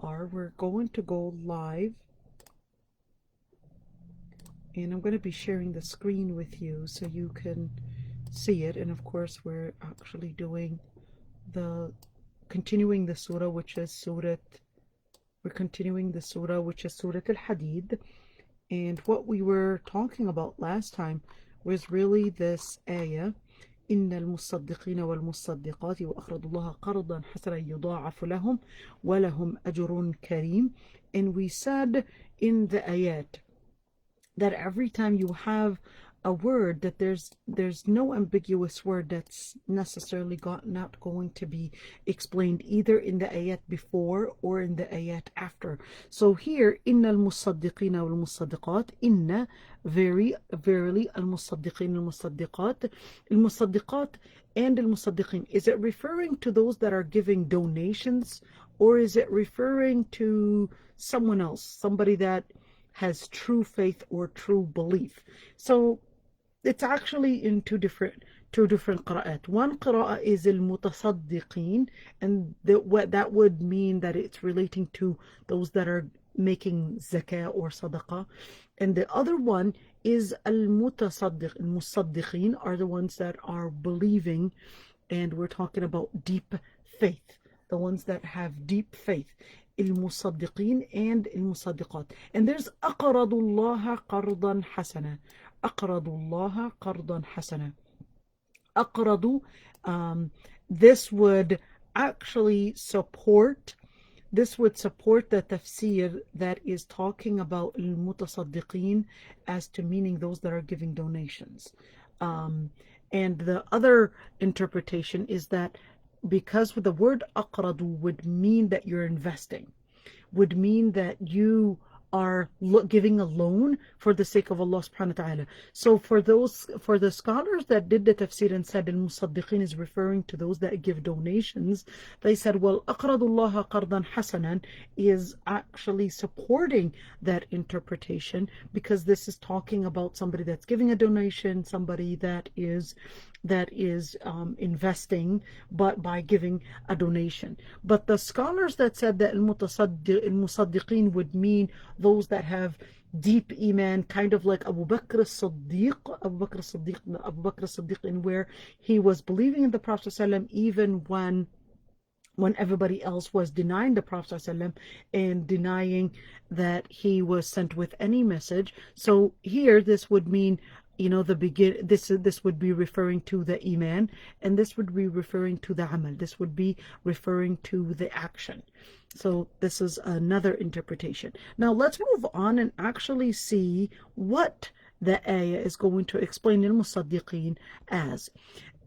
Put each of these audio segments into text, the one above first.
are. We're going to go live, and I'm going to be sharing the screen with you so you can see it. And of course, we're actually doing continuing the surah, which is Surah Al-Hadeed. And what we were talking about last time was really this ayah, إن المصدقين والمصدقات وأقرضوا الله قرضا حسنا يضاعف لهم ولهم أجر كريم. And we said in the ayat that every time you have a word, that there's no ambiguous word that's necessarily not going to be explained either in the ayat before or in the ayat after. So here, inna al-musaddiqin wal-musaddiqat, inna, very, verily, al-musaddiqin al-musaddiqat, al-musaddiqat and al-musaddiqin. Is it referring to those that are giving donations, or is it referring to someone else, somebody that has true faith or true belief? So it's actually in two different qira'at. One qira'ah is al-mutasaddiqeen, and what that would mean that it's relating to those that are making zakah or sadaqah. And the other one is al-mutasaddiq. Al-musaddiqeen are the ones that are believing, and we're talking about deep faith, the ones that have deep faith. المصدقين and المصدقات. And there's أقرضوا الله قرضا حسنا. أقرضوا الله قرضا حسنا. أقرضوا, this would actually support the tafsir that is talking about المتصدقين as to meaning those that are giving donations. And the other interpretation is that because the word aqradu would mean that you're investing, would mean that you are giving a loan for the sake of Allah subhanahu wa ta'ala. So for the scholars that did the tafsir and said al-musaddiqin is referring to those that give donations, they said, well, aqradullaha qardan hasanan is actually supporting that interpretation, because this is talking about somebody that's giving a donation, somebody that is investing, but by giving a donation. But the scholars that said that al-musaddiqin would mean those that have deep iman, kind of like Abu Bakr as-Siddiq, in where he was believing in the Prophet ﷺ even when everybody else was denying the Prophet ﷺ and denying that he was sent with any message. So here this would mean, this would be referring to the iman, and this would be referring to the amal. This would be referring to the action. So this is another interpretation. Now let's move on and actually see what the ayah is going to explain al-musaddiqeen as.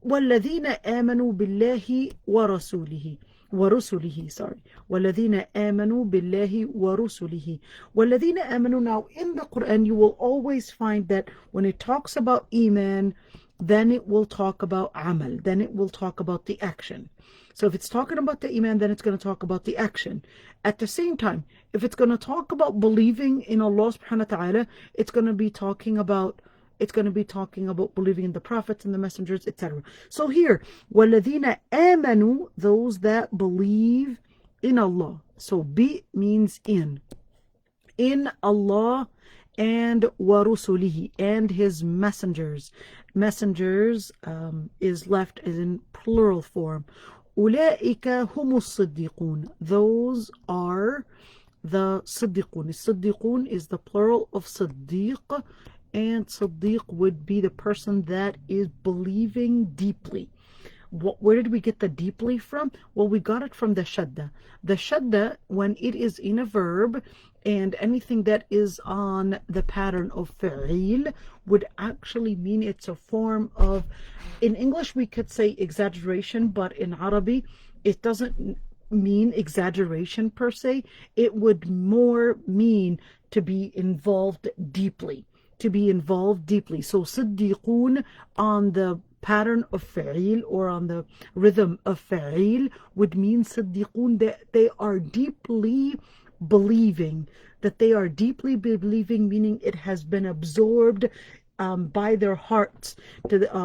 وَالَّذِينَ آمَنُوا بِاللَّهِ وَرَسُولِهِ وَالَّذِينَ آمَنُوا بِاللَّهِ وَرُسُلِهِ. وَالَّذِينَ آمَنُوا. Now in the Quran you will always find that when it talks about iman, then it will talk about amal, then it will talk about the action. So if it's talking about the iman, then it's going to talk about the action. At the same time, if it's going to talk about believing in Allah subhanahu wa ta'ala, it's going to be talking about believing in the prophets and the messengers, etc. So here, وَالَّذِينَ آمَنُوا, those that believe in Allah. So bi means in Allah, and وَرُسُلِهِ, and his messengers. Messengers is left as in plural form. أُولَئِكَ هُمُ الصِّدِّقُونَ. Those are the Siddiqun. Siddiqun is the plural of Siddiq, and Siddiq would be the person that is believing deeply. Where did we get the deeply from? Well, we got it from the shadda. The shadda, when it is in a verb, and anything that is on the pattern of fa'il, would actually mean it's a form of, in English we could say exaggeration, but in Arabic it doesn't mean exaggeration per se. It would more mean to be involved deeply. So Siddiqun on the pattern of fa'il, or on the rhythm of fa'il, would mean Siddiqun, that they are deeply believing, meaning it has been absorbed by their hearts,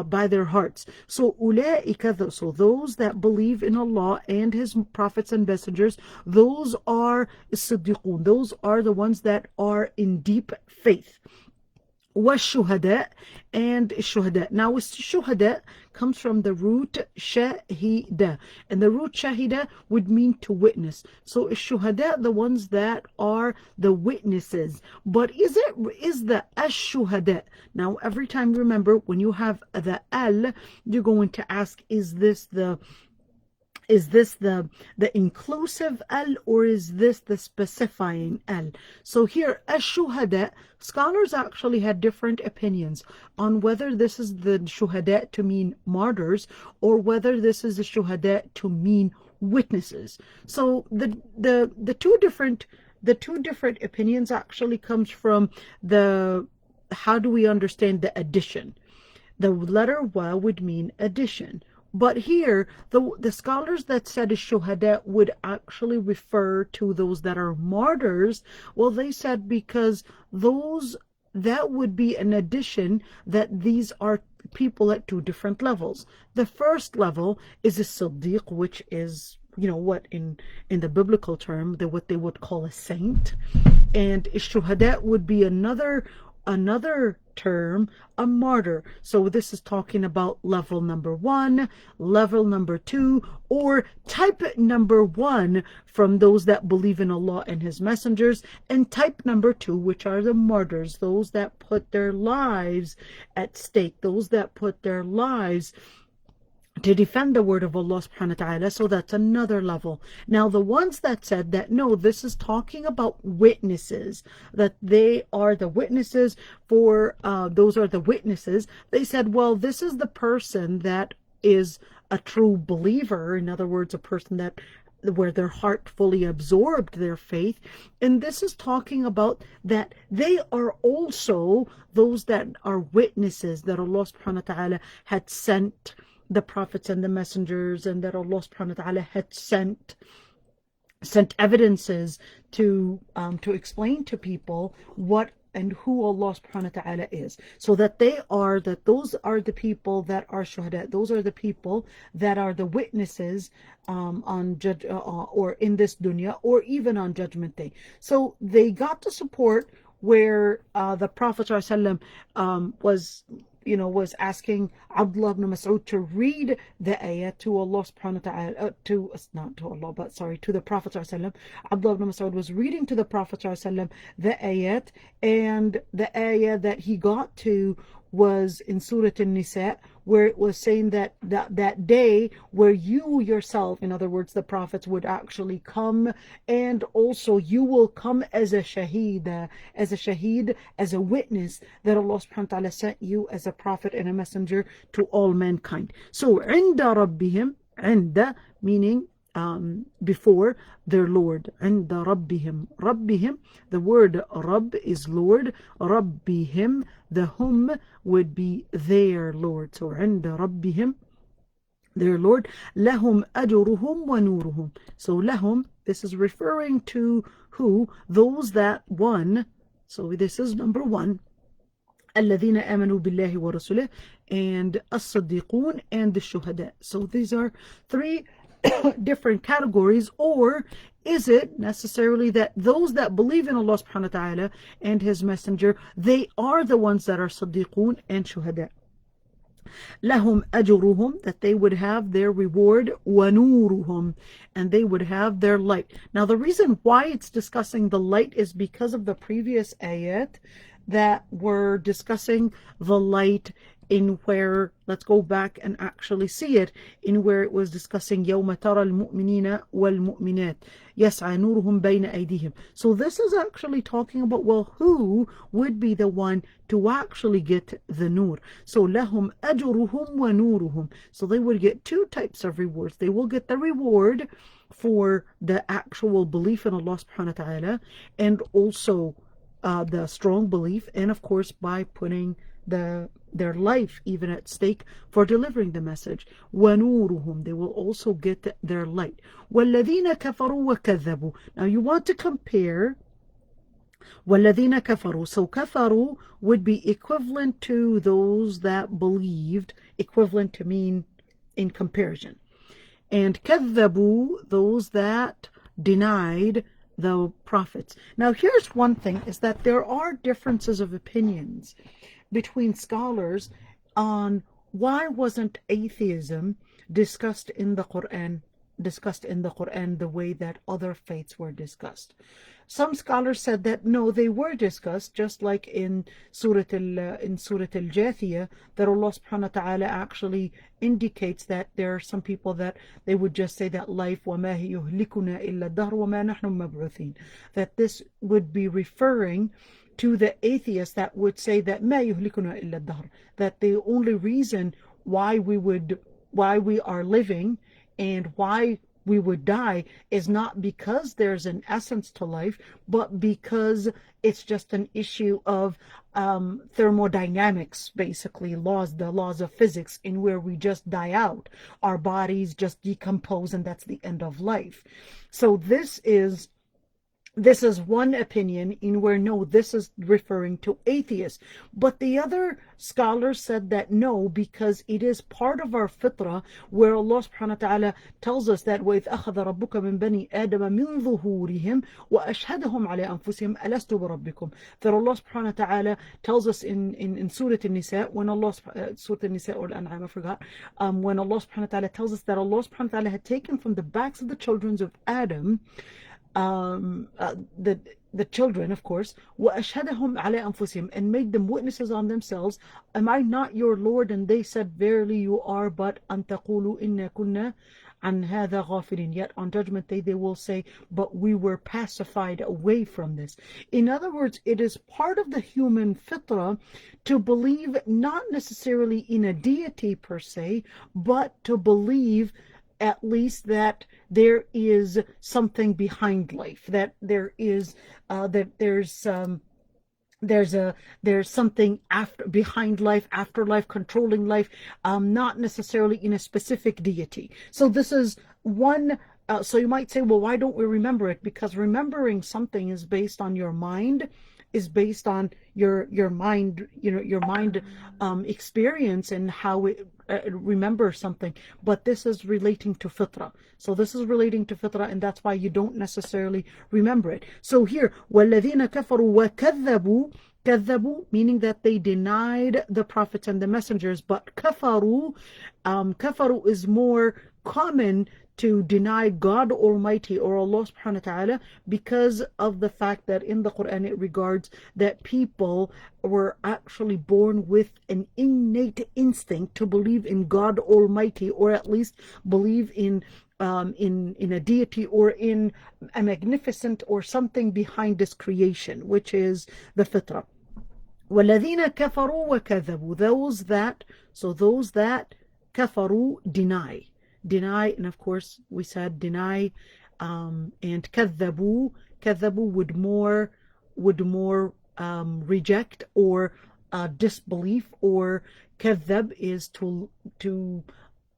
by their hearts. So أولئك, so those that believe in Allah and His prophets and messengers, those are الصديقون. Those are the ones that are in deep faith. والشهداء, and shuhada. Now, shuhada comes from the root shahida, and the root shahida would mean to witness. So shuhada, the ones that are the witnesses. But is the ash-shuhada? Now, every time, remember, when you have the al, you're going to ask, is this the inclusive al, or is this the specifying al? So here, ash-shuhada, scholars actually had different opinions on whether this is the shuhada to mean martyrs, or whether this is the shuhada to mean witnesses. So the two different opinions actually comes from how do we understand the addition? The letter wa would mean addition. But here, the scholars that said shuhada would actually refer to those that are martyrs. Well, they said because that would be an addition, that these are people at two different levels. The first level is a siddiq, which is, what in the biblical term, what they would call a saint. And shuhada would be another term, a martyr. So this is talking about level number 1, level number 2, or type number 1 from those that believe in Allah and His messengers, and type number 2, which are the martyrs, those that put their lives at stake, those that put their lives to defend the word of Allah subhanahu wa ta'ala. So that's another level. Now, the ones that said that no, this is talking about witnesses, that they are the witnesses those are the witnesses, they said, well, this is the person that is a true believer. In other words, a person where their heart fully absorbed their faith. And this is talking about that they are also those that are witnesses, that Allah subhanahu wa ta'ala had sent the prophets and the messengers, and that Allah subhanahu wa ta'ala had sent evidences to explain to people what and who Allah subhanahu wa ta'ala is. So that those are the people that are shuhada, those are the people that are the witnesses on judge or in this dunya, or even on Judgment Day. So they got the support where the Prophet was asking Abdullah ibn Mas'ud to read the ayah to Allah subhanahu wa ta'ala, to the Prophet sallallahu alaihi wasallam. Abdullah ibn Mas'ud was reading to the Prophet sallallahu alaihi wasallam the ayah, and the ayah that he got to was in Surah An-Nisa, where it was saying that day where you yourself, in other words, the prophets, would actually come, and also you will come as a shaheed, as a witness, that Allah subhanahu wa ta'ala sent you as a prophet and a messenger to all mankind. So, عند ربهم, عند meaning before their Lord. عند ربهم, the word Rabb is Lord. ربهم, the hum would be their Lord. So عند ربهم, their Lord. لهم أجرهم ونورهم. So لهم, this is referring to who? Those that won. So this is number 1. الذين آمنوا بالله ورسوله, and الصديقون, and the shuhada. So these are 3 different categories. Or is it necessarily that those that believe in Allah subhanahu wa ta'ala and His messenger, they are the ones that are صديقون and shuhada? لهم أجرهم, that they would have their reward, ونورهم, and they would have their light. Now, the reason why it's discussing the light is because of the previous ayat that were discussing the light, in where, let's go back and actually see it, in where it was discussing يَوْمَ تَرَى الْمُؤْمِنِينَ وَالْمُؤْمِنَاتِ يَسْعَى نُورُهُمْ بَيْنَ أَيْدِيهِمْ. So this is actually talking about, well, who would be the one to actually get the nur? So لَهُمْ أَجْرُهُمْ وَنُورُهُمْ. So they would get 2 types of rewards. They will get the reward for the actual belief in Allah subhanahu wa ta'ala, and also the strong belief, and of course by putting their life even at stake for delivering the message. وَنُورُهُمْ, they will also get their light. وَالَّذِينَ كَفَرُوا وَكَذَّبُوا. Now you want to compare وَالَّذِينَ كَفَرُوا. So kafaru would be equivalent to those that believed, equivalent to mean in comparison. And كَذَّبُوا, those that denied the prophets. Now here's one thing, is that there are differences of opinions between scholars on why wasn't atheism discussed in the Quran the way that other faiths were discussed. Some scholars said that no, they were discussed, just like in Surah Al-Jathiyah, that Allah subhanahu wa ta'ala actually indicates that there are some people that they would just say that life وَمَا هِي يُهْلِكُنَا إِلَّا الدَّهْرُ وَمَا نَحْنُ مَبْعُوثِينَ, that this would be referring to the atheists that would say that مَا يُهْلِكُنَا إِلَّا الدَّهْرُ, that the only reason why we are living and why we would die is not because there's an essence to life, but because it's just an issue of thermodynamics, basically the laws of physics, in where we just die out, our bodies just decompose, and that's the end of life. So this is one opinion in where no, this is referring to atheists. But the other scholars said that no, because it is part of our fitrah, where Allah subhanahu wa ta'ala tells us that وَإِذْ أَخَذَ رَبُّكَ مِنْ بَنِي آدَمَ مِنْ ظُهُورِهِمْ وَأَشْهَدَهُمْ عَلَىٰ أَنفُسِهِمْ أَلَسْتُ بِرَبِّكُمْ, that Allah subhanahu wa ta'ala tells us in Surah An-Nisa, when Surah An-Nisa or Al-An'am, I forgot, when Allah subhanahu wa ta'ala tells us that Allah subhanahu wa ta'ala had taken from the backs of the children of Adam, the children, of course, وَأَشْهَدَهُمْ عَلَىٰ أَنفُسِهِمْ, and made them witnesses on themselves. Am I not your Lord? And they said, verily you are, but أَن تَقُولُوا إِنَّا كُنَّا عَنْ هَذَا غَافِلِينَ. Yet on Judgment Day they will say, but we were pacified away from this. In other words, it is part of the human fitrah to believe not necessarily in a deity per se, but to believe at least that there is something behind life, that there is there's something behind life, afterlife, controlling life, not necessarily in a specific deity. So this is one. So you might say, well, why don't we remember it? Because remembering something is based on your mind, is based on your mind, your mind experience and how it remembers something. But this is relating to fitrah. So this is relating to fitrah, and that's why you don't necessarily remember it. So here, وَالَّذِينَ كَفَرُوا وَكَذَّبُوا, كَذَّبُوا meaning that they denied the prophets and the messengers, but kafaru, kafaru is more common to deny God Almighty or Allah subhanahu wa ta'ala, because of the fact that in the Quran it regards that people were actually born with an innate instinct to believe in God Almighty, or at least believe in a deity or in a magnificent or something behind this creation, which is the fitrah. وَالَّذِينَ كَفَرُوا وَكَذَّبُوا, those that kafaru, deny, and of course we said deny, and كذبوا would more reject or disbelief, or كذب is to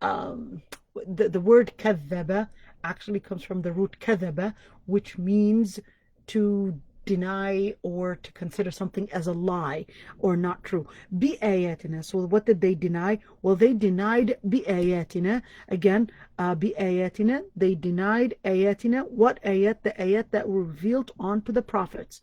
the word كذب actually comes from the root كذب, which means to deny or to consider something as a lie or not true. بِآيَاتِنَا. So what did they deny? Well, they denied بِآيَاتِنَا. Again, بِآيَاتِنَا, they denied آيَاتِنَا. What ayat? The ayat that were revealed onto the prophets.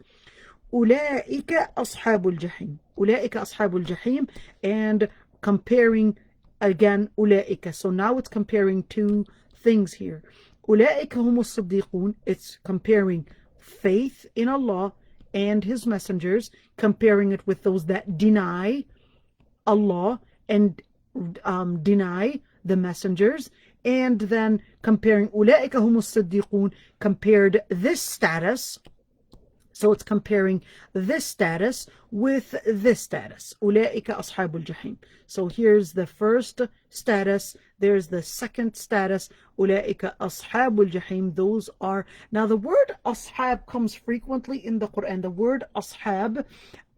أُولَٰئِكَ أَصْحَابُ الْجَحِيمِ. أُولَٰئِكَ أَصْحَابُ الْجَحِيمِ. And comparing again أُولَٰئِكَ. So now it's comparing two things here. أُولَٰئِكَ هُمُ الصِّدِّيقُونَ. It's comparing faith in Allah and His messengers, comparing it with those that deny Allah and deny the messengers, and then comparing أولئك هم الصديقون, compared this status. So it's comparing this status with this status. أولئك أصحاب الجحيم. So here's the first status. There's the second status. أولئك أصحاب الجحيم. Those are. Now the word ashab comes frequently in the Quran. The word ashab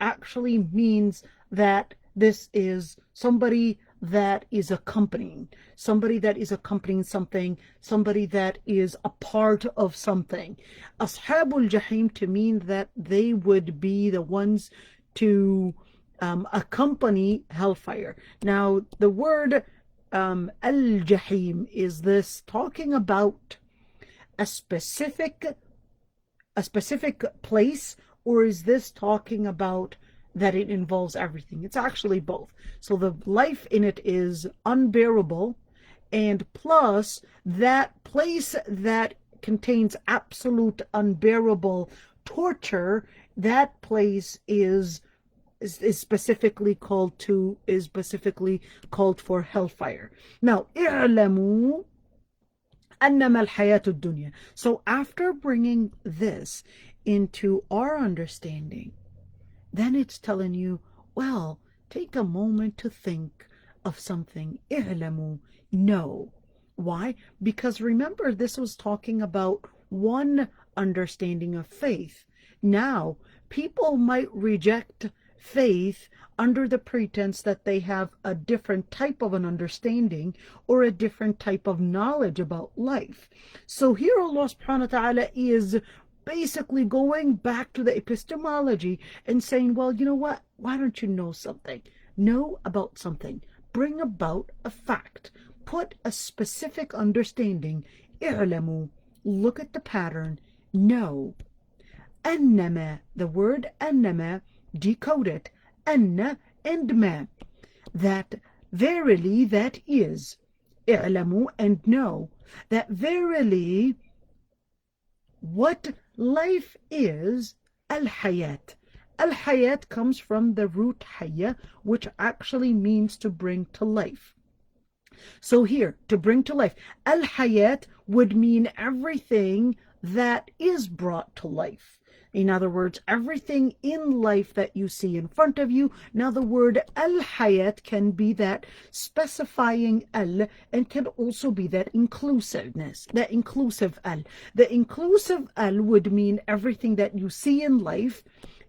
actually means that this is somebody that is accompanying, somebody that is accompanying something, somebody that is a part of something. Ashabul Jahim, to mean that they would be the ones to accompany hellfire. Now, the word al-Jahim, is this talking about a specific place, or is this talking about that it involves everything? It's actually both. So the life in it is unbearable, and plus that place that contains absolute unbearable torture, that place is specifically called for hellfire. Now, i'lamu annama al-hayatu dunya. So after bringing this into our understanding, then it's telling you, well, take a moment to think of something. I'lamu, know. Why? Because remember, this was talking about one understanding of faith. Now, people might reject faith under the pretense that they have a different type of an understanding or a different type of knowledge about life. So here Allah subhanahu wa ta'ala is basically going back to the epistemology and saying, well, you know what? Why don't you know something? Know about something. Bring about a fact. Put a specific understanding. I'lamu, look at the pattern. Know. Annama, the word annama, decode it. Anna and ma. That verily, that is. I'lamu, and know. That verily, what life is, al-hayat. Al-hayat comes from the root hayya, which actually means to bring to life. So here, to bring to life, al-hayat would mean everything that is brought to life. In other words, everything in life that you see in front of you. Now the word al-hayat can be that specifying al, and can also be that inclusiveness, that inclusive al. The inclusive al would mean everything that you see in life,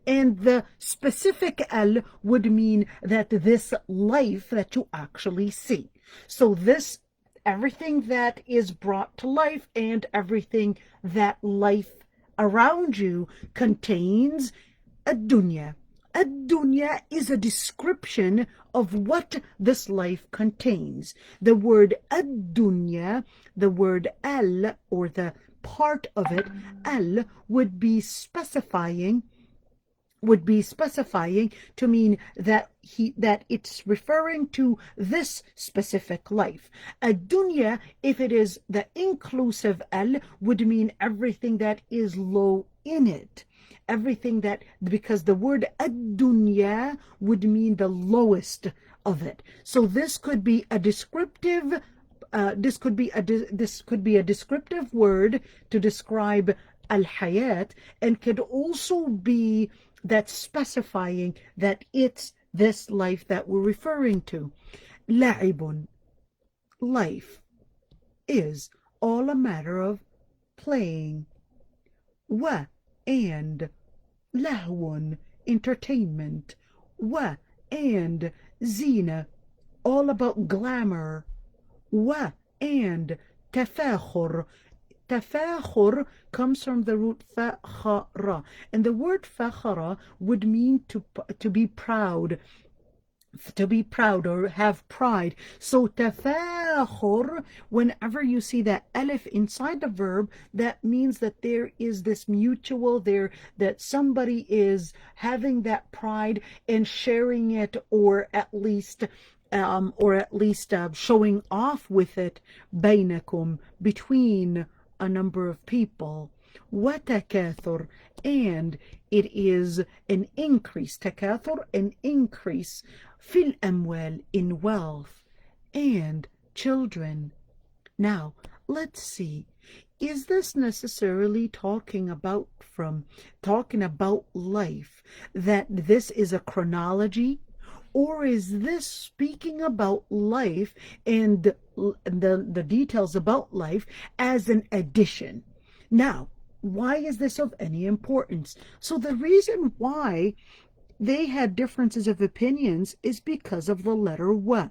and the specific al would mean that this life that you actually see. So this, everything that is brought to life and everything that life around you contains a dunya. A dunya is a description of what this life contains. The word ad-dunya, the word al, or the part of it, al, would be specifying to mean that it's referring to this specific life. A dunya, if it is the inclusive al, would mean everything that is low in it. Everything that, because the word ad-dunya would mean the lowest of it. So this could be a descriptive this could be a descriptive word to describe al-hayat, and could also be that specifying that it's this life that we're referring to. La'ibun, life, is all a matter of playing. Wa, and lahwun, entertainment. Wa, and zina, all about glamour. Wa, and tafakhur. Tafakhur comes from the root fakhara, and the word fakhara would mean to be proud, or have pride. So tafakhur, whenever you see that alif inside the verb, that means that there is this mutual there, that somebody is having that pride and sharing it, or at least showing off with it, bainakum, between a number of people. وَتَكَاثُرْ, and it is an increase. Takathur, an increase. Fil amwal, in wealth, and children. Now, let's see. Is this necessarily talking about life, that this is a chronology? Or is this speaking about life and the details about life as an addition? Now, why is this of any importance? So the reason why they had differences of opinions is because of the letter wa.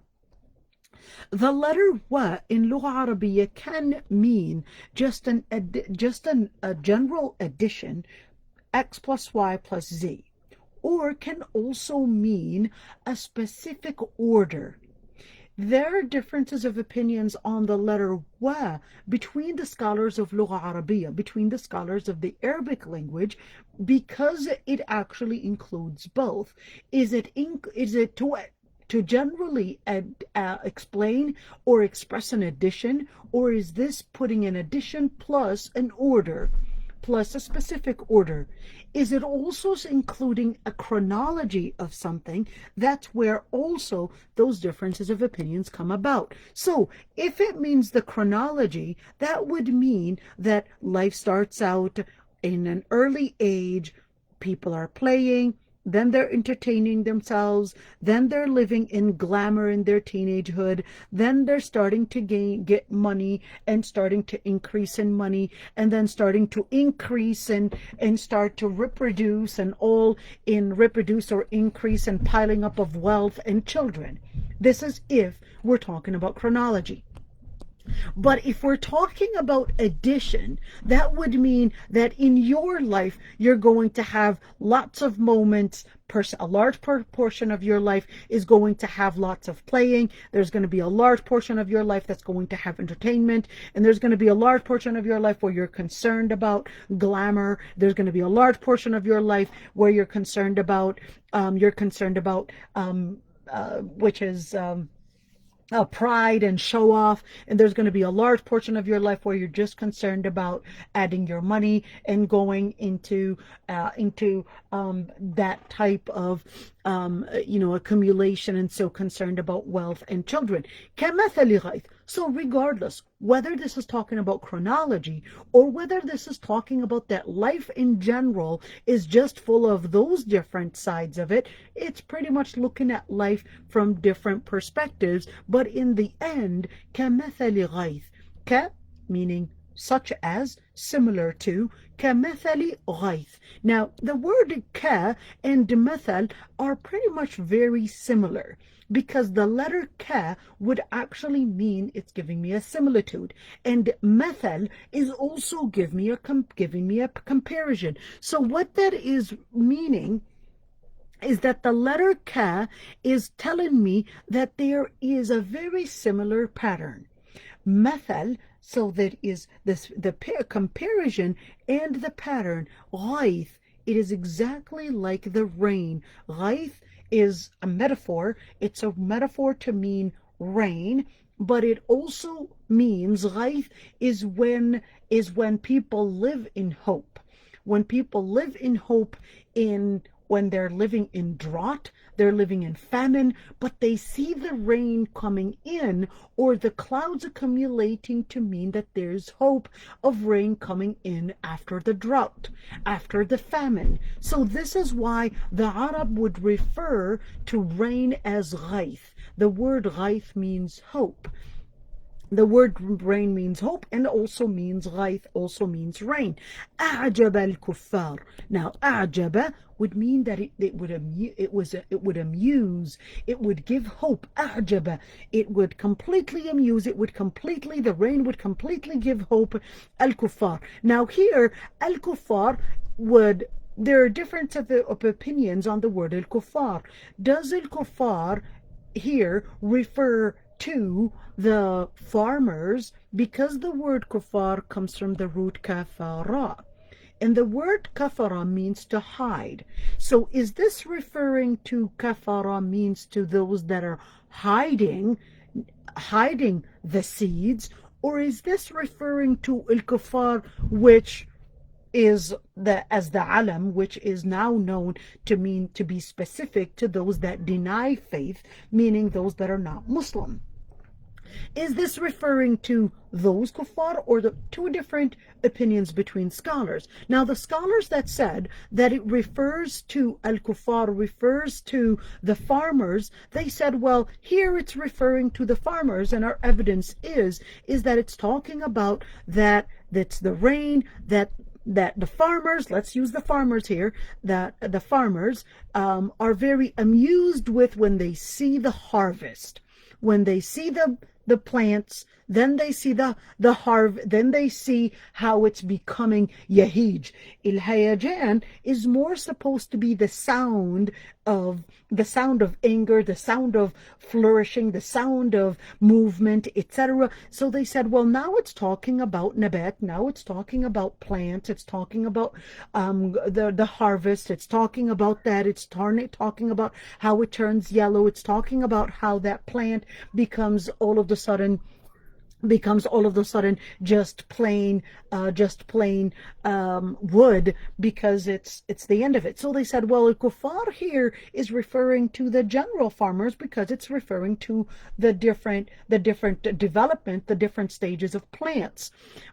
The letter wa in Lugha Arabiya can mean just a general addition, x plus y plus z, or can also mean a specific order. There are differences of opinions on the letter wa between the scholars of Lugha Arabiya, between the scholars of the Arabic language, because it actually includes both. Is it to generally explain or express an addition, or is this putting an addition plus an order, plus a specific order? Is it also including a chronology of something? That's where also those differences of opinions come about. So if it means the chronology, that would mean that life starts out in an early age, people are playing, then they're entertaining themselves, then they're living in glamour in their teenagehood, then they're starting to get money and starting to increase in money, and then starting to increase and start to reproduce, and all in reproduce or increase and piling up of wealth and children. This is if we're talking about chronology. But if we're talking about addition, that would mean that in your life, you're going to have lots of moments. A large portion of your life is going to have lots of playing. There's going to be a large portion of your life that's going to have entertainment. And there's going to be a large portion of your life where you're concerned about glamour. There's going to be a large portion of your life where you're concerned about, which is pride and show off. And there's going to be a large portion of your life where you're just concerned about adding your money and going into that type of accumulation, and so concerned about wealth and children. So regardless whether this is talking about chronology or whether this is talking about that life in general is just full of those different sides of it, it's pretty much looking at life from different perspectives. But in the end, كمثل غيث, meaning such as, similar to, كمثل غيث. Now, the word ka and مثل are pretty much very similar, because the letter ka would actually mean it's giving me a similitude, and مثل is also giving me a comparison. So what that is meaning is that the letter ka is telling me that there is a very similar pattern. مثل, so that is the comparison and the pattern. غيث, it is exactly like the rain. غيث is a metaphor. It's a metaphor to mean rain, but it also means, غيث is when people live in hope. When people live in hope, when they're living in drought, they're living in famine, but they see the rain coming in or the clouds accumulating to mean that there's hope of rain coming in after the drought, after the famine. So this is why the Arab would refer to rain as غيث. The word غيث means hope. The word rain means hope, and also means غيث, also means rain. أعجب الكفار. Now, أعجب would mean that it would amuse, it would give hope. أعجب, it would completely amuse, the rain would completely give hope. الكفار. Now here, الكفار there are different of opinions on the word الكفار. Does الكفار here refer to the farmers, because the word kufar comes from the root kafara, and the word kafara means to hide. So is this referring to kafara means to those that are hiding the seeds, or is this referring to al-kufar, which is as the alam, which is now known to mean to be specific to those that deny faith, meaning those that are not Muslim? Is this referring to those kuffar, or the two different opinions between scholars? Now, the scholars that said that it refers to al-kuffar, refers to the farmers, they said, well, here it's referring to the farmers, and our evidence is that it's talking about that's the rain that the farmers, let's use the farmers here, that the farmers are very amused with when they see the harvest. when they see the plants, then they see the then they see how it's becoming yahij. Il-hayajan is more supposed to be the sound of anger, the sound of flourishing, the sound of movement, etc. So they said, well, now it's talking about nabat, now it's talking about plants, it's talking about the harvest, it's talking about that, it's talking about how it turns yellow, it's talking about how that plant becomes all of a sudden just plain wood, because it's the end of it. So they said, well, al-kuffar here is referring to the general farmers, because it's referring to the different development, the different stages of plants.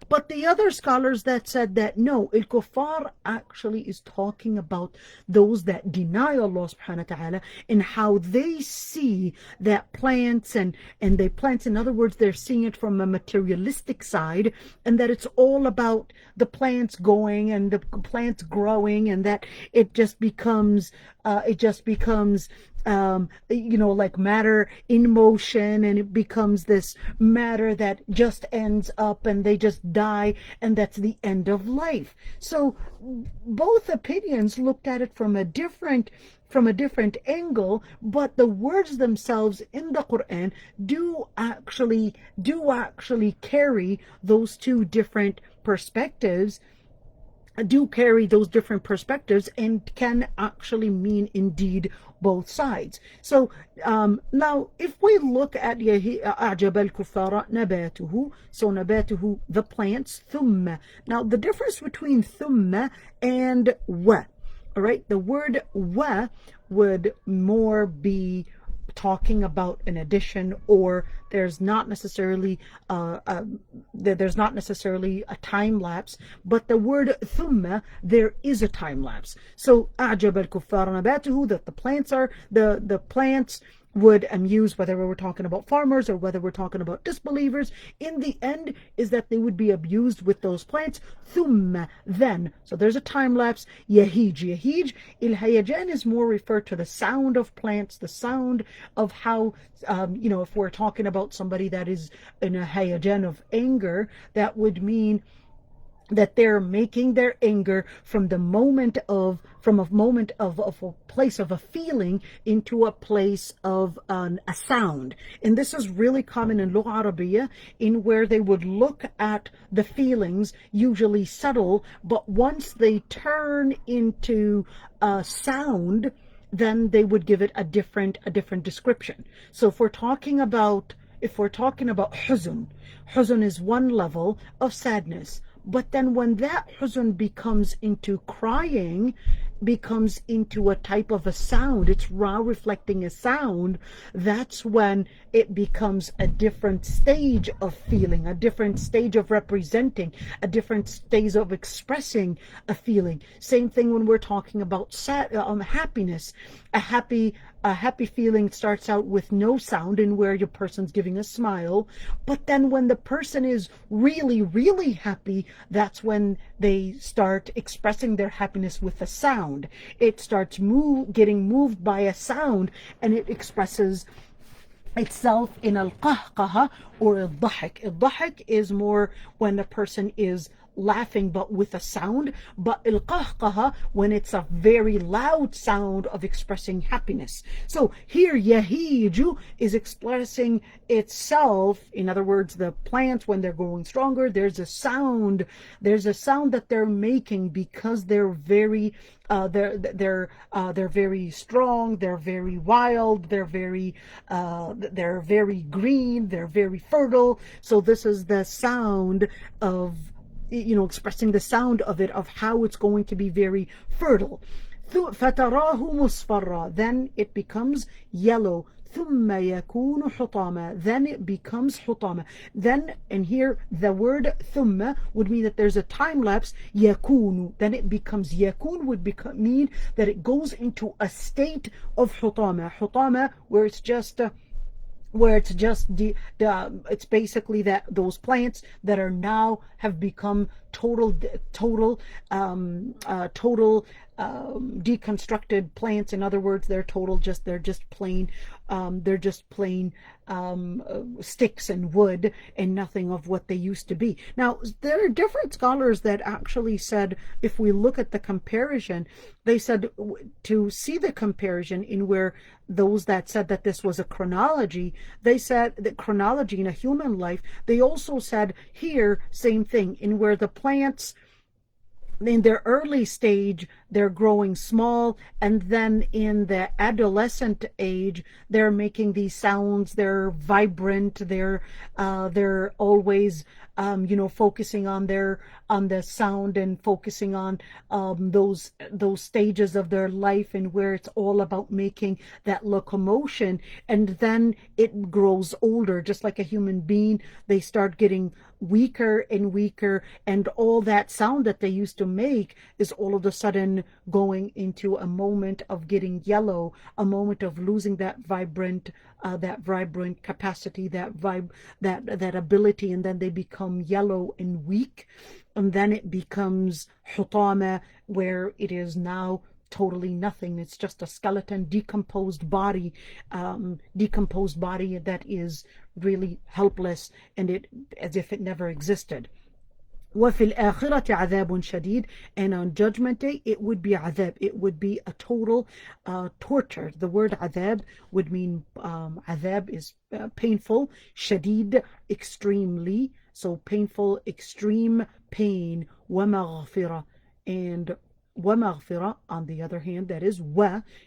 But the other scholars that said that no, al-kuffar actually is talking about those that deny Allah subhanahu wa ta'ala, and how they see that plants and they plants, in other words, they're seeing it from a materialistic side, and that it's all about the plants going and the plants growing, and that it just becomes like matter in motion, and it becomes this matter that just ends up and they just die, and that's the end of life. So both opinions looked at it from a different angle, but the words themselves in the Quran do actually carry those two different perspectives, and can actually mean indeed both sides. So now if we look at أعجب الكفار نباته, so nabatuhu, the plants, ثم. Now the difference between ثم and wa, all right, the word wa would more be talking about an addition, or there's not necessarily a time lapse, but the word thumma, there is a time lapse. So أعجب الكفار نباته, that the plants are the plants would amuse, whether we're talking about farmers or whether we're talking about disbelievers, in the end is that they would be abused with those plants. Thumma, then. So there's a time lapse. Yahij. Il-hayajan is more referred to the sound of plants, the sound of how, if we're talking about somebody that is in a hayajan of anger, that would mean that they're making their anger from a place of a feeling into a place of a sound. And this is really common in Lugha Arabiya, in where they would look at the feelings, usually subtle, but once they turn into a sound, then they would give it a different description. So if we're talking about huzn is one level of sadness. But then when that huzn becomes into crying, becomes into a type of a sound, it's reflecting a sound, that's when it becomes a different stage of feeling, a different stage of representing, a different stage of expressing a feeling. Same thing when we're talking about happiness. A happy feeling starts out with no sound, and where your person's giving a smile, but then when the person is really, really happy, that's when they start expressing their happiness with a sound. It starts getting moved by a sound, and it expresses itself in al-qahqaha or al-dhahik. Al-dhahik is more when the person is laughing but with a sound, but al-qahqaha when it's a very loud sound of expressing happiness. So here yahiju is expressing itself, in other words, the plants when they're growing stronger, there's a sound that they're making, because they're very very strong, they're very wild, they're very green, they're very fertile. So this is the sound of, expressing the sound of it, of how it's going to be very fertile. فَتَرَاهُ مُصْفَرًّا, then it becomes yellow. ثُمَّ يَكُونُ حُطَامًا, then it becomes حُطَامًا. Then, and here the word ثُمَّ would mean that there's a time lapse. يَكُونُ, then it becomes يَكُون would mean that it goes into a state of حُطَامًا. حُطَامًا, where it's basically that those plants that are now have become total deconstructed plants. In other words, they're just plain sticks and wood and nothing of what they used to be. Now, there are different scholars that actually said, if we look at the comparison, they said to see the comparison in where those that said that this was a chronology, they said that chronology in a human life, they also said here, same thing, in where the plants in their early stage they're growing small, and then in the adolescent age they're making these sounds, they're vibrant, they're always focusing on the sound and focusing on those stages of their life, and where it's all about making that locomotion. And then it grows older, just like a human being. They start getting weaker and weaker, and all that sound that they used to make is all of a sudden going into a moment of getting yellow, a moment of losing that vibrant capacity, that ability, and then they become yellow and weak, and then it becomes hutama, where it is now totally nothing. It's just a skeleton, decomposed body that is really helpless, and it as if it never existed. وفي الآخرة عذاب شديد, and on Judgment Day it would be عذاب, it would be a total torture. The word عذاب would mean عذاب is painful, شديد extremely, so painful, extreme pain, ومغفرة, and ومغفرة on the other hand, that is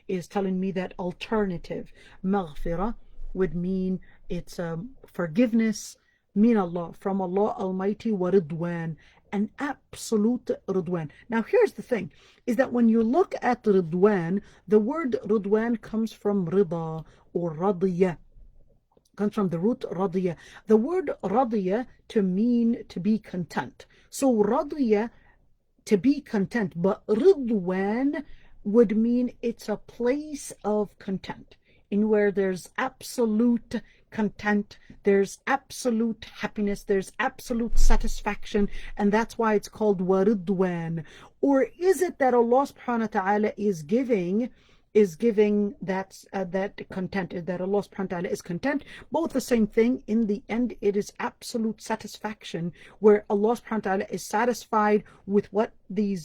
is telling me that alternative. مغفرة would mean it's forgiveness, min Allah, from Allah Almighty, wa ridwan, an absolute ridwan. Now here's the thing, is that when you look at ridwan, the word ridwan comes from rida or radiya, comes from the root radiya. The word radiya to mean to be content. So radiya, to be content, but ridwan would mean it's a place of content, in where there's absolute content, there's absolute happiness, there's absolute satisfaction, and that's why it's called waridwan. Or is it that Allah subhanahu wa ta'ala is giving that content, that Allah subhanahu wa ta'ala is content? Both the same thing. In the end, it is absolute satisfaction, where Allah subhanahu wa ta'ala is satisfied with what the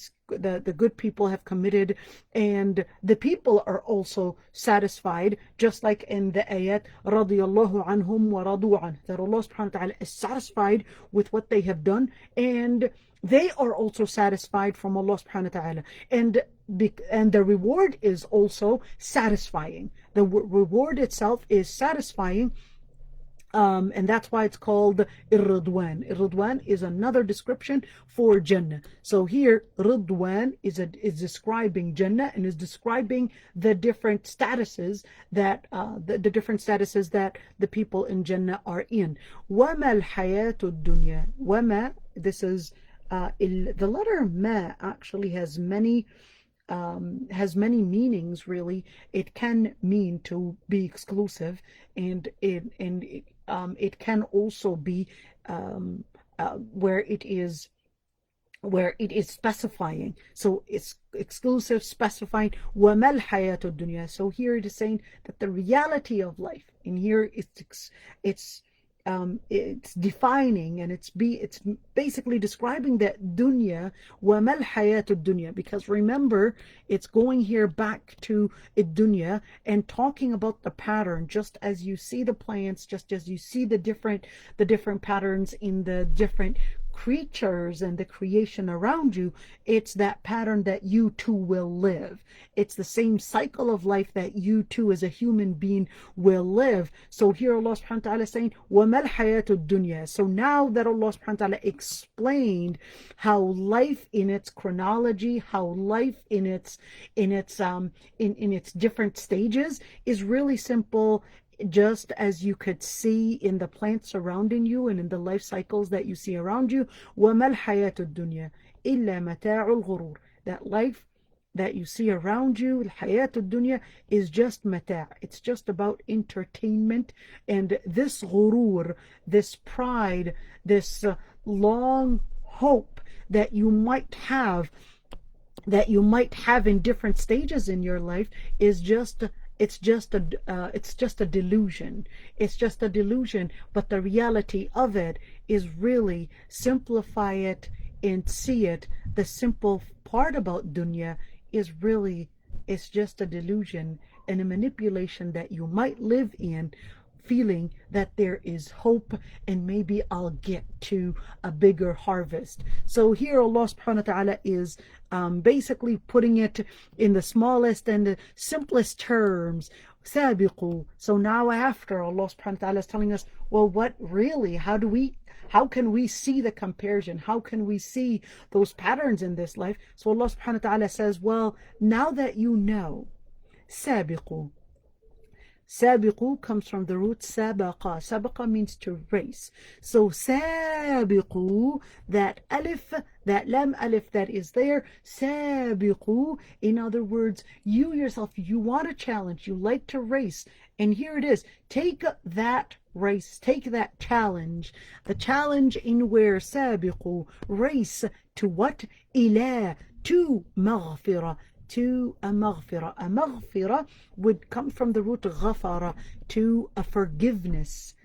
good people have committed, and the people are also satisfied, just like in the ayat radiyallahu anhum wa radu an, that Allah subhanahu wa ta'ala is satisfied with what they have done, and they are also satisfied from Allah subhanahu wa ta'ala, and the reward is also satisfying. The reward itself is satisfying, and that's why it's called Ridwan. Ridwan is another description for Jannah. So here, Ridwan is describing Jannah, and is describing the different statuses that the people in Jannah are in. وَمَا الْحَيَاةُ الدُّنْيَا. وَمَا, this is the letter ma actually has many meanings, really. It can mean to be exclusive, and it can also be where it is specifying. So it's exclusive, specifying. وَمَا الْحَيَاةُ الدُّنْيَا. So here it is saying that the reality of life, and here it's defining, and it's basically describing that dunya, وَمَا الْحَيَاةُ الدُّنْيَا, because remember, it's going here back to dunya and talking about the pattern. Just as you see the plants, just as you see the different patterns in the different creatures and the creation around you, it's that pattern that you too will live. It's the same cycle of life that you too as a human being will live. So here Allah subhanahu wa ta'ala is saying وَمَا الْحَيَاةُ الدُّنْيَا. So now that Allah subhanahu wa ta'ala explained how life in its chronology, how life in its different stages is really simple, just as you could see in the plants surrounding you and in the life cycles that you see around you. وَمَا الْحَيَاةُ الدُّنْيَا إِلَّا مَتَاعُ الْغُرُورِ. That life that you see around you, الْحَيَاةُ الدُّنْيَا, is just mata'. It's just about entertainment, and this ghurur, this pride, this long hope that you might have that you might have in different stages in your life is just it's just a delusion. It's just a delusion, but the reality of it is really simplify it and see it. The simple part about dunya is really it's just a delusion and a manipulation that you might live in, feeling that there is hope and maybe I'll get to a bigger harvest. So here Allah subhanahu wa ta'ala is basically putting it in the smallest and the simplest terms. Sabiqu. So now after Allah subhanahu wa ta'ala is telling us, well, what really, how can we see the comparison? How can we see those patterns in this life? So Allah subhanahu wa ta'ala says, well, now that you know, Sabiqu. Sabiqu comes from the root sabaqa. Sabaqa means to race. So sabiqu, that alif, that lam alif that is there, sabiqu, in other words, you yourself, you want a challenge, you like to race, and here it is. Take that race, take that challenge, the challenge in where sabiqu, race to what? Ila, to maghfirah, to a maghfirah. A maghfirah would come from the root ghafara, to a forgiveness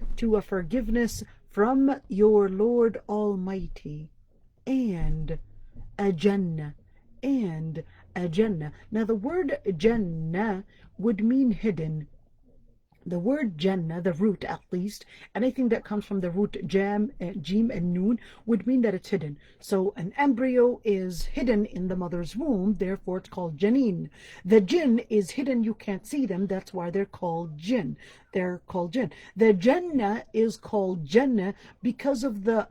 from your Lord Almighty, and a jannah, and a jannah. Now the word jannah would mean hidden. The word Jannah, the root at least, anything that comes from the root jim and noon would mean that it's hidden. So an embryo is hidden in the mother's womb, therefore it's called Janeen. The jinn is hidden, you can't see them, that's why they're called jinn. They're called jinn. The Jannah is called Jannah because of the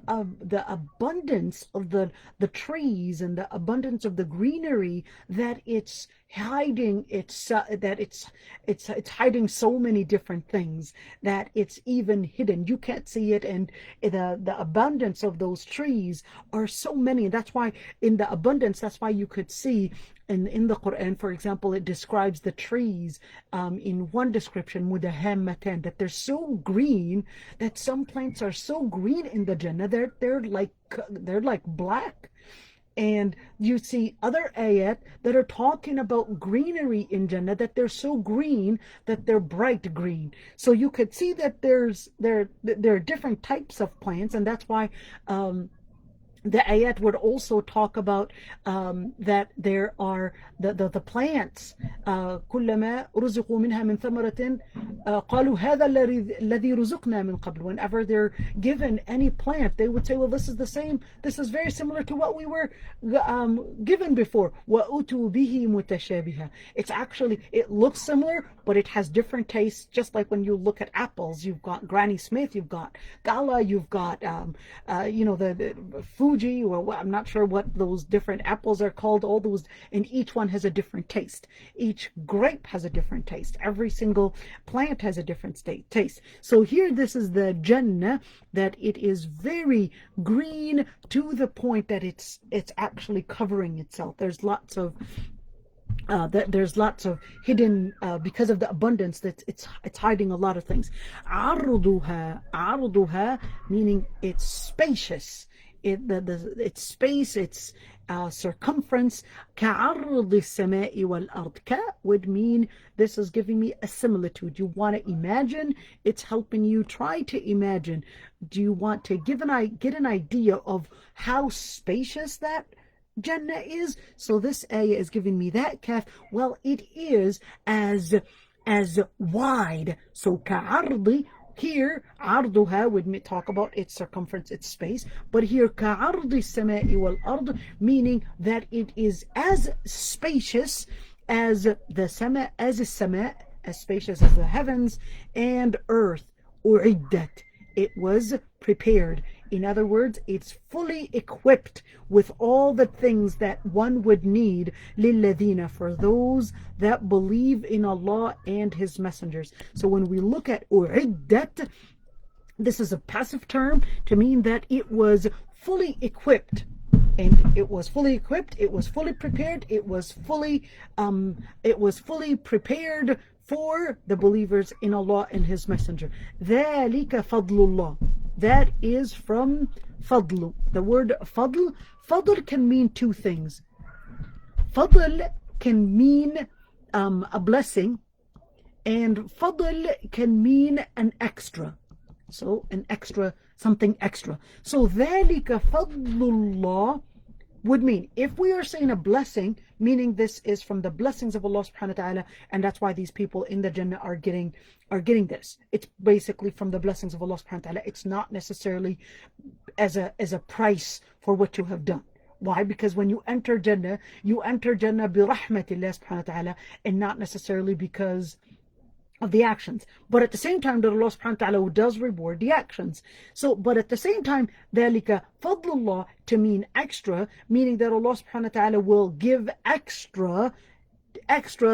abundance of the trees and the abundance of the greenery that it's hiding. It's hiding so many different things that it's even hidden. You can't see it, and the abundance of those trees are so many. That's why in the abundance, that's why you could see in the Quran, for example, it describes the trees in one description, mudahammatan, that they're so green, that some plants are so green in the Jannah, they're like black. And you see other ayat that are talking about greenery in Jannah, that they're so green that they're bright green. So you could see that there are different types of plants, and that's why the ayat would also talk about that there are the plants. كلما رزقوا منها من ثمرة قالوا هذا الذي رزقنا من قبل. Whenever they're given any plant, they would say, well, this is the same. This is very similar to what we were given before. وَأُتُوا بِهِ مُتَشَابِهًا. It's actually, it looks similar, but it has different tastes. Just like when you look at apples, you've got Granny Smith, you've got Gala, you've got the Fuji, or I'm not sure what those different apples are called, all those, and each one has a different taste. Each grape has a different taste. Every single plant has a different taste. So here, this is the Jannah, that it is very green to the point that it's actually covering itself. There's lots of hidden because of the abundance that it's hiding a lot of things. Arduha, meaning it's spacious. It's space, it's circumference. كَعَرْضِ السَّمَاءِ وَالْأَرْضِ. Ka would mean, this is giving me a similitude. You want to imagine, it's helping you try to imagine. Do you want to get an idea of how spacious that Jannah is? So this ayah is giving me that kaf. Well, it is as wide. So كَعَرْضِ, here, عرضها would talk about its circumference, its space. But here, كَعَرْضِ السَّمَاءِ وَالْأَرْضِ, meaning that it is as spacious as the sama, as spacious as the heavens and earth. أُعِدَّتْ, it was prepared. In other words, it's fully equipped with all the things that one would need, لِلَّذِينَ, for those that believe in Allah and His messengers. So when we look at أُعِدَّتْ, this is a passive term to mean that it was fully equipped. And it was fully equipped, it was fully prepared, it was fully prepared for the believers in Allah and His messenger. ذَلِكَ فَضْلُ اللَّهِ. That is from fadl. The word fadl can mean two things. Fadl can mean a blessing, and fadl can mean an extra. So an extra, something extra. So ذَلِكَ فَضْلُ اللَّهِ would mean, if we are saying a blessing, meaning this is from the blessings of Allah subhanahu wa ta'ala, and that's why these people in the Jannah are getting this. It's basically from the blessings of Allah subhanahu wa ta'ala. It's not necessarily as a price for what you have done. Why? Because when you enter Jannah bi rahmatillah subhanahu wa ta'ala, and not necessarily because of the actions. But at the same time, that Allah subhanahu wa ta'ala does reward the actions. So, but at the same time, ذَلِكَ فَضْلُ اللَّهِ to mean extra, meaning that Allah subhanahu wa ta'ala will give extra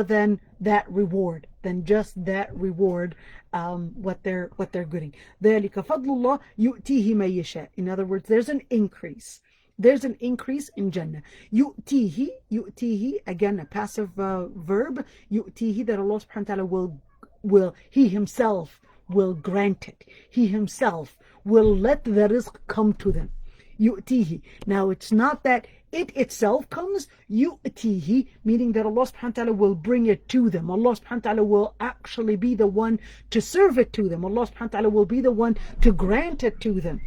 than that reward, than just that reward, what they're getting. ذَلِكَ فَضْلُ اللَّهِ يُؤْتِيهِ مَن يَشَاءُ. In other words, there's an increase. There's an increase in Jannah. Yu'tihi, again a passive verb. Yu'tihi, that Allah subhanahu wa ta'ala will He Himself will grant it. He Himself will let the rizq come to them. Yu'tihi. Now it's not that it itself comes. Yu'tihi, meaning that Allah subhanahu wa ta'ala will bring it to them. Allah subhanahu wa ta'ala will actually be the one to serve it to them. Allah subhanahu wa ta'ala will be the one to grant it to them.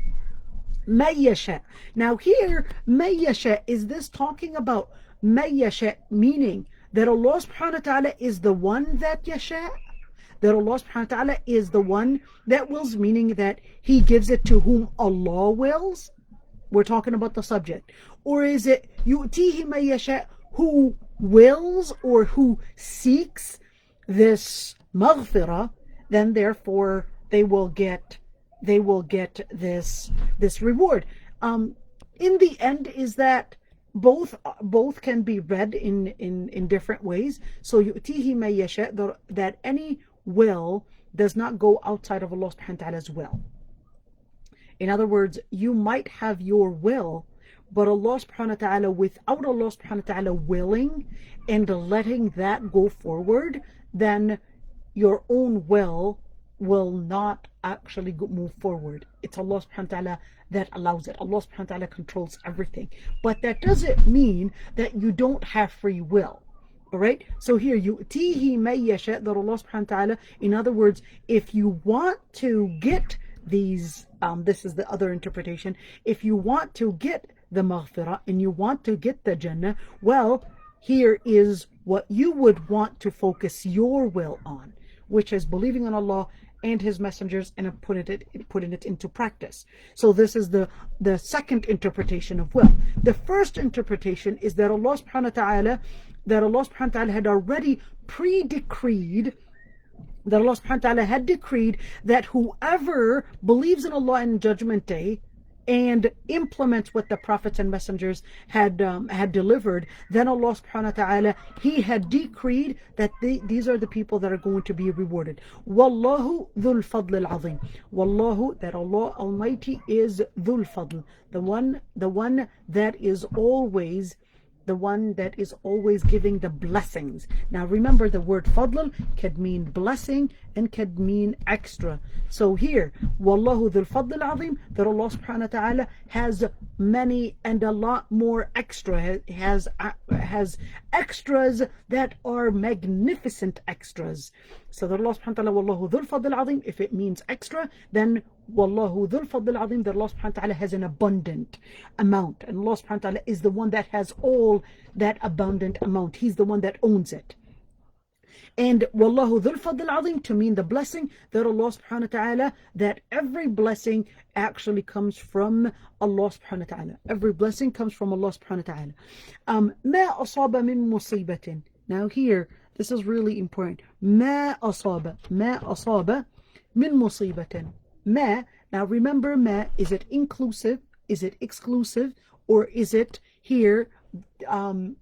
مَن يَشَاءُ. Now here, مَن يَشَاءُ, is this talking about مَن يَشَاءُ, meaning that Allah subhanahu wa ta'ala is the one that yasha'? That Allah subhanahu wa ta'ala is the one that wills, meaning that He gives it to whom Allah wills? We're talking about the subject. Or is it yu'tihi man yasha', who wills or who seeks this maghfirah, then therefore they will get this reward. In the end, is that both can be read in different ways. So yu'tihi man yasha', that any will does not go outside of Allah subhanahu wa ta'ala's will. In other words, you might have your will, but Allah subhanahu wa ta'ala, without Allah subhanahu wa ta'ala willing and letting that go forward, then your own will not actually move forward. It's Allah subhanahu wa ta'ala that allows it. Allah subhanahu wa ta'ala controls everything. But that doesn't mean that you don't have free will. Alright, so here, yu'tihi man yasha', that Allah subhanahu wa ta'ala, in other words, if you want to get these, this is the other interpretation, if you want to get the maghfirah and you want to get the Jannah, well, here is what you would want to focus your will on, which is believing in Allah and His messengers and putting it into practice. So this is the second interpretation of will. The first interpretation is that Allah subhanahu wa ta'ala had already pre-decreed, that Allah subhanahu wa ta'ala had decreed that whoever believes in Allah and Judgment Day and implements what the prophets and messengers had delivered, then Allah subhanahu wa ta'ala, He had decreed that these are the people that are going to be rewarded. Wallahu dhul fadl al-azim. Wallahu, that Allah Almighty is dhul fadl, the one that is always giving the blessings. Now remember, the word fadl could mean blessing and could mean extra. So here, Wallahu dhul fadl al-azim, that Allah subhanahu wa ta'ala has many and a lot more extra, has extras that are magnificent extras. So that Allah subhanahu wa ta'ala, Wallahu dhul fadl al-azim, if it means extra, then Wallahu dhul fadl al-azim, that Allah subhanahu wa ta'ala has an abundant amount, and Allah subhanahu wa ta'ala is the one that has all that abundant amount. He's the one that owns it. And Wallahu dhul fadl al-azim to mean the blessing, that Allah subhanahu wa ta'ala, that every blessing actually comes from Allah subhanahu wa ta'ala. Every blessing comes from Allah subhanahu wa ta'ala. Ma asaba min musibatin. Now here, this is really important. Ma asaba min musibatin. Ma, now remember, ma, is it inclusive, is it exclusive, or is it here, the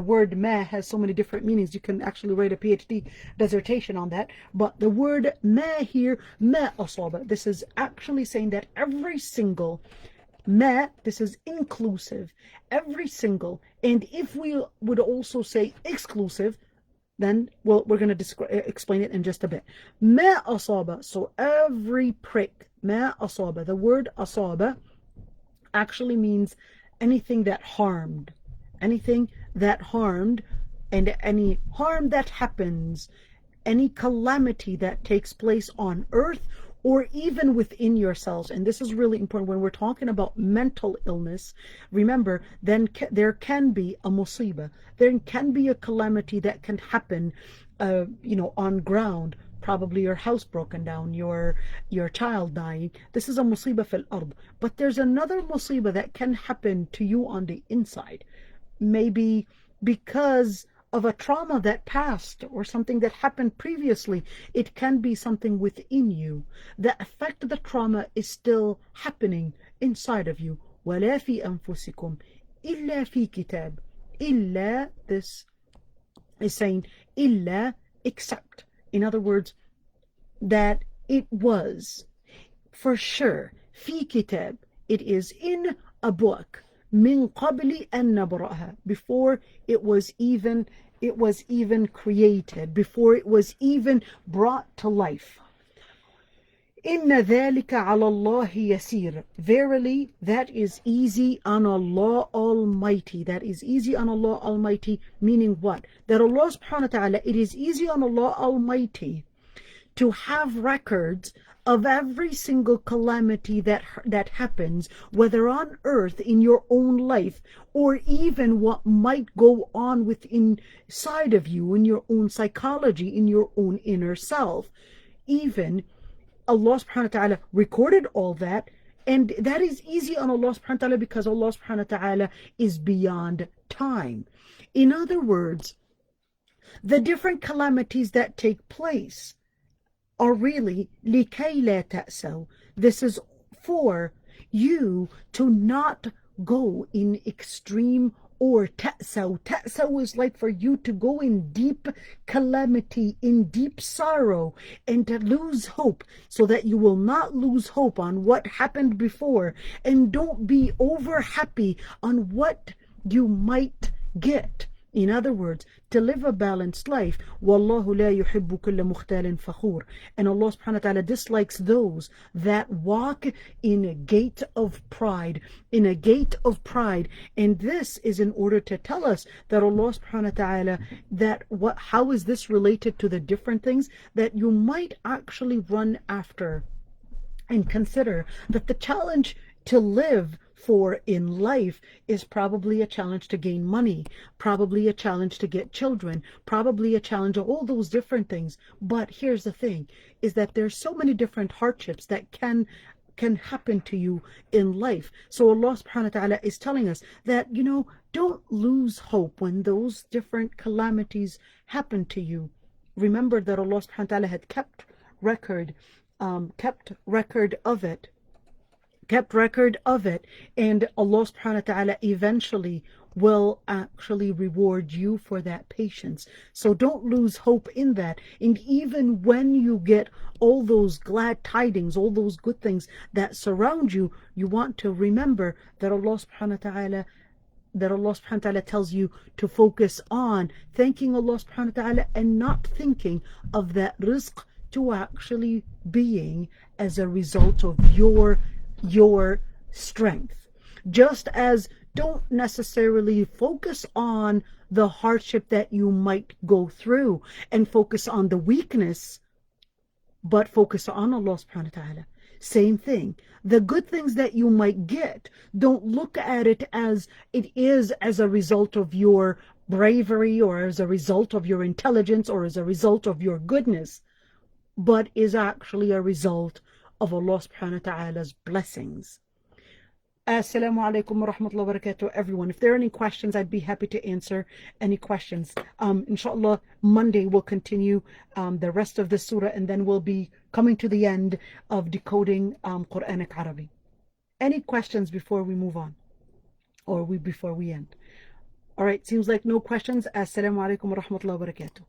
word ma has so many different meanings. You can actually write a PhD dissertation on that. But the word ma here, ma asaba, this is actually saying that every single, ma, this is inclusive, every single, and if we would also say exclusive, then we're going to explain it in just a bit. Ma asaba, so every prick, ma asaba, the word asaba actually means anything that harmed, anything that harmed, and any harm that happens, any calamity that takes place on earth or even within yourselves. And this is really important when we're talking about mental illness. Remember, then there can be a musibah, there can be a calamity that can happen on ground. Probably your house broken down, your child dying. This is a musibah fil ard. But there's another musibah that can happen to you on the inside. Maybe because of a trauma that passed or something that happened previously. It can be something within you. The effect of the trauma is still happening inside of you. وَلَا فِي أَنفُسِكُمْ إِلَّا فِي كِتَابٍ. إِلَّا, this is saying إِلَّا, except. In other words, that it was for sure في كتاب, it is in a book, من قبل أن نبرأها, before it was even created, before it was even brought to life. إن ذلك على الله يسير. Verily, that is easy on Allah Almighty. That is easy on Allah Almighty, meaning what? That Allah subhanahu wa ta'ala, it is easy on Allah Almighty to have records of every single calamity that happens, whether on earth in your own life, or even what might go on within inside of you, in your own psychology, in your own inner self. Even Allah subhanahu wa ta'ala recorded all that, and that is easy on Allah subhanahu wa ta'ala because Allah subhanahu wa ta'ala is beyond time. In other words, the different calamities that take place are really لِكَيْ لَا تَأْسَوْا. This is for you to not go in extreme or ta'saw. Ta'saw is like for you to go in deep calamity, in deep sorrow, and to lose hope, so that you will not lose hope on what happened before, and don't be over happy on what you might get. In other words, to live a balanced life. وَاللَّهُ لَا يُحِبُّ كُلَّ مُخْتَالٍ فَخُورٍ. And Allah subhanahu wa ta'ala dislikes those that walk in a gate of pride. In a gate of pride. And this is in order to tell us that Allah subhanahu wa ta'ala, how is this related to the different things that you might actually run after, and consider that the challenge to live for in life is probably a challenge to gain money, probably a challenge to get children, probably a challenge of all those different things. But here's the thing, is that there's so many different hardships that can happen to you in life. So Allah subhanahu wa ta'ala is telling us that, don't lose hope when those different calamities happen to you. Remember that Allah subhanahu wa ta'ala had kept record of it, and Allah subhanahu wa ta'ala eventually will actually reward you for that patience. So don't lose hope in that. And even when you get all those glad tidings, all those good things that surround you, you want to remember that Allah subhanahu wa ta'ala tells you to focus on thanking Allah subhanahu wa ta'ala, and not thinking of that rizq to actually being as a result of your strength. Just as don't necessarily focus on the hardship that you might go through and focus on the weakness, but focus on Allah subhanahu wa ta'ala. Same thing. The good things that you might get, don't look at it as it is as a result of your bravery, or as a result of your intelligence, or as a result of your goodness, but is actually a result of Allah subhanahu wa ta'ala's blessings. Assalamu alaikum wa rahmatullahi wa barakatuh, everyone. If there are any questions, I'd be happy to answer any questions. Inshallah, Monday we'll continue the rest of the surah, and then we'll be coming to the end of decoding Quranic Arabic. Any questions before we move on, or before we end? All right, seems like no questions. Assalamu alaikum wa rahmatullahi wa barakatuh.